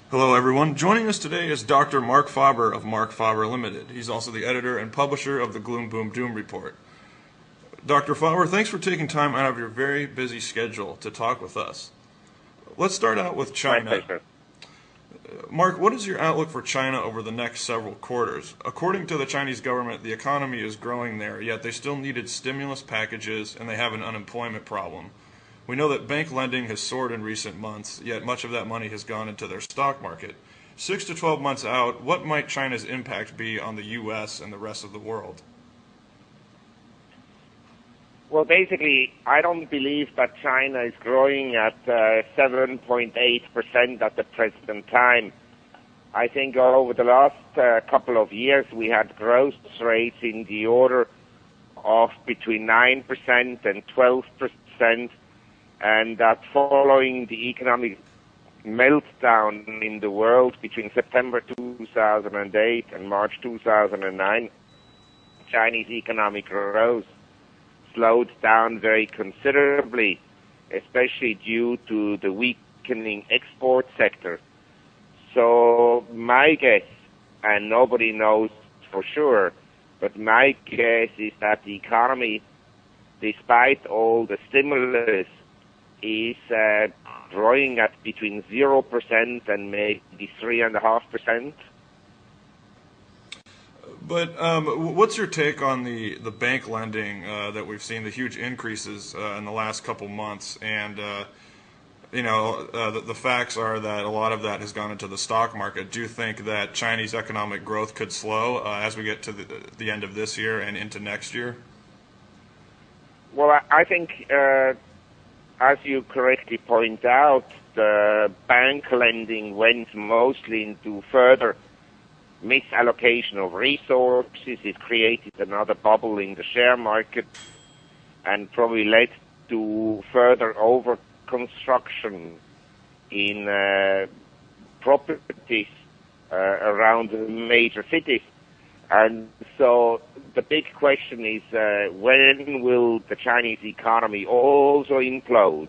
Hello, everyone. Joining us today is Dr. Marc Faber of Marc Faber Limited. He's also the editor and publisher of the Gloom Boom Doom Report. Dr. Faber, thanks for taking time out of your very busy schedule to talk with us. Let's start out with My China. pleasure. Marc, what is your outlook for China over the next several quarters? According to the Chinese government, the economy is growing there, yet they still needed stimulus packages and they have an unemployment problem. We know that bank lending has soared in recent months, yet much of that money has gone into their stock market. 6 to 12 months out, what might China's impact be on the U.S. and the rest of the world? Well, basically, I don't believe that China is growing at 7.8% at the present time. I think over the last couple of years, we had growth rates in the order of between 9% and 12%. And that following the economic meltdown in the world between September 2008 and March 2009, Chinese economic growth slowed down very considerably, especially due to the weakening export sector. So my guess, and nobody knows for sure, but my guess is that the economy, despite all the stimulus, is growing at between 0% and maybe 3.5%. But what's your take on the bank lending that we've seen, the huge increases in the last couple months? And, the facts are that a lot of that has gone into the stock market. Do you think that Chinese economic growth could slow as we get to the end of this year and into next year? Well, I think, as you correctly point out, the bank lending went mostly into further misallocation of resources. It created another bubble in the share market and probably led to further overconstruction in properties around the major cities. And so the big question is, when will the Chinese economy also implode?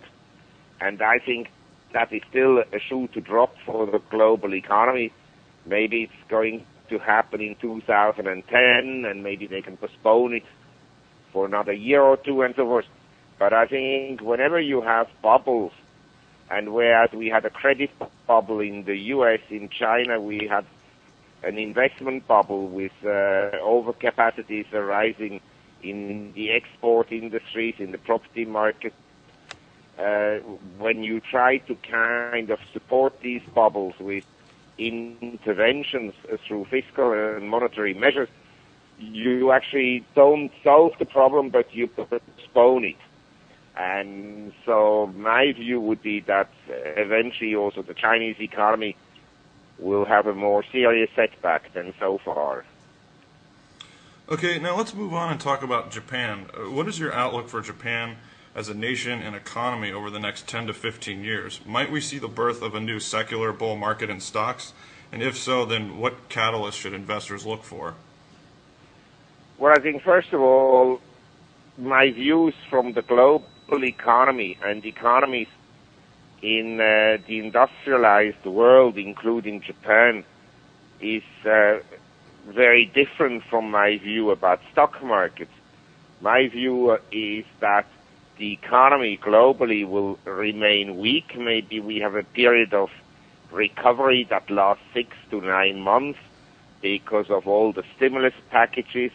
And I think that is still a shoe to drop for the global economy. Maybe it's going to happen in 2010, and maybe they can postpone it for another year or two and so forth. But I think whenever you have bubbles, and whereas we had a credit bubble in the U.S., in China we had an investment bubble with overcapacities arising in the export industries, in the property market. When you try to kind of support these bubbles with interventions through fiscal and monetary measures, you actually don't solve the problem, but you postpone it. And so my view would be that eventually also the Chinese economy will have a more serious setback than so far. Okay, now let's move on and talk about Japan. What is your outlook for Japan as a nation and economy over the next 10 to 15 years? Might we see the birth of a new secular bull market in stocks? And if so, then what catalyst should investors look for? Well, I think first of all, my views from the global economy and economies in the industrialized world, including Japan, is very different from my view about stock markets. My view is that the economy globally will remain weak. Maybe we have a period of recovery that lasts 6 to 9 months because of all the stimulus packages,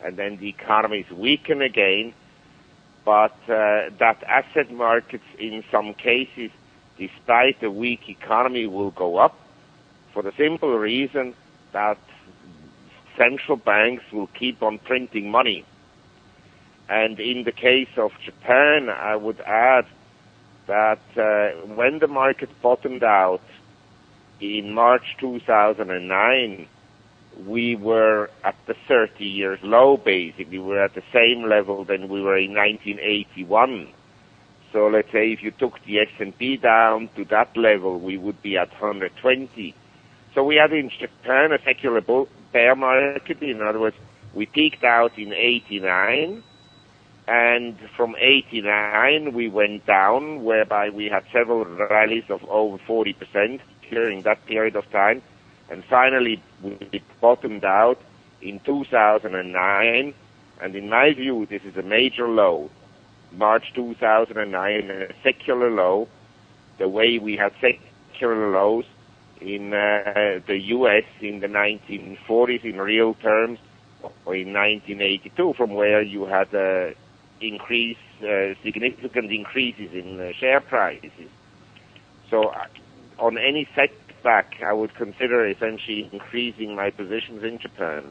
and then the economies weaken again. But that asset markets in some cases, despite a weak economy, will go up for the simple reason that central banks will keep on printing money. And in the case of Japan, I would add that when the market bottomed out in March 2009, we were at the 30 years low, basically. We were at the same level than we were in 1981. So let's say if you took the S&P down to that level, we would be at 120. So we had in Japan a secular bear market. In other words, we peaked out in 89, And from 89 we went down, whereby we had several rallies of over 40% during that period of time. And finally we bottomed out in 2009. And in my view, this is a major low. March 2009, a secular low, the way we had secular lows in the U.S. in the 1940s in real terms, or in 1982, from where you had significant increases in share prices. So on any setback, I would consider essentially increasing my positions in Japan.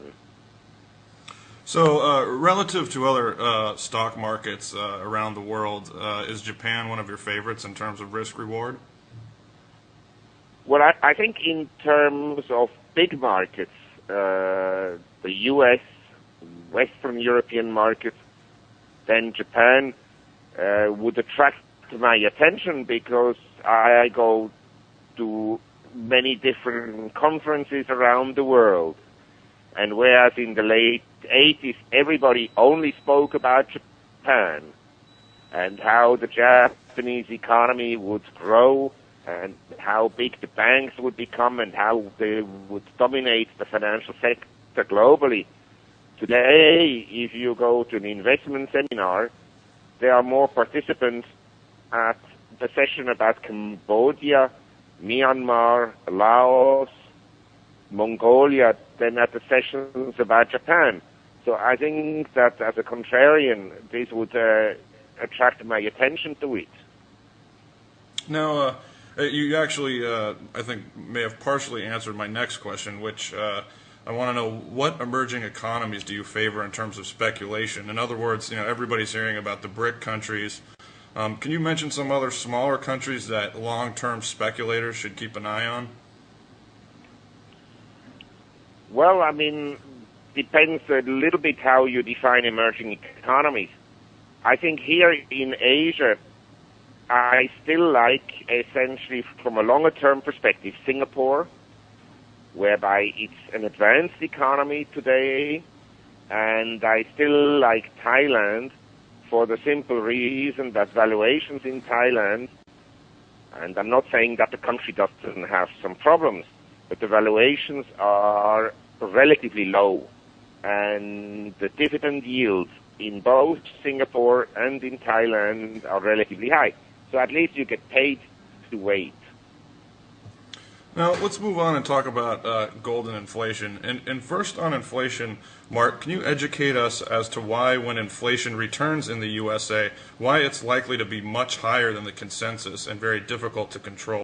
So, relative to other stock markets around the world, is Japan one of your favorites in terms of risk-reward? Well, I think in terms of big markets, the U.S., Western European markets, then Japan would attract my attention because I go to many different conferences around the world. And whereas in the late 80s, everybody only spoke about Japan and how the Japanese economy would grow and how big the banks would become and how they would dominate the financial sector globally. Today, if you go to an investment seminar, there are more participants at the session about Cambodia, Myanmar, Laos, Mongolia than at the sessions about Japan. So I think that as a contrarian, this would attract my attention to it. Now, you actually, I think, may have partially answered my next question, which I want to know, what emerging economies do you favor in terms of speculation? In other words, everybody's hearing about the BRIC countries. Can you mention some other smaller countries that long-term speculators should keep an eye on? Well, I mean, depends a little bit how you define emerging economies. I think here in Asia, I still like, essentially, from a longer-term perspective, Singapore, whereby it's an advanced economy today, and I still like Thailand for the simple reason that valuations in Thailand, and I'm not saying that the country doesn't have some problems, but the valuations are relatively low, and the dividend yields in both Singapore and in Thailand are relatively high. So at least you get paid to wait. Now, let's move on and talk about gold and inflation. And first on inflation, Marc, can you educate us as to why, when inflation returns in the USA, why it's likely to be much higher than the consensus and very difficult to control?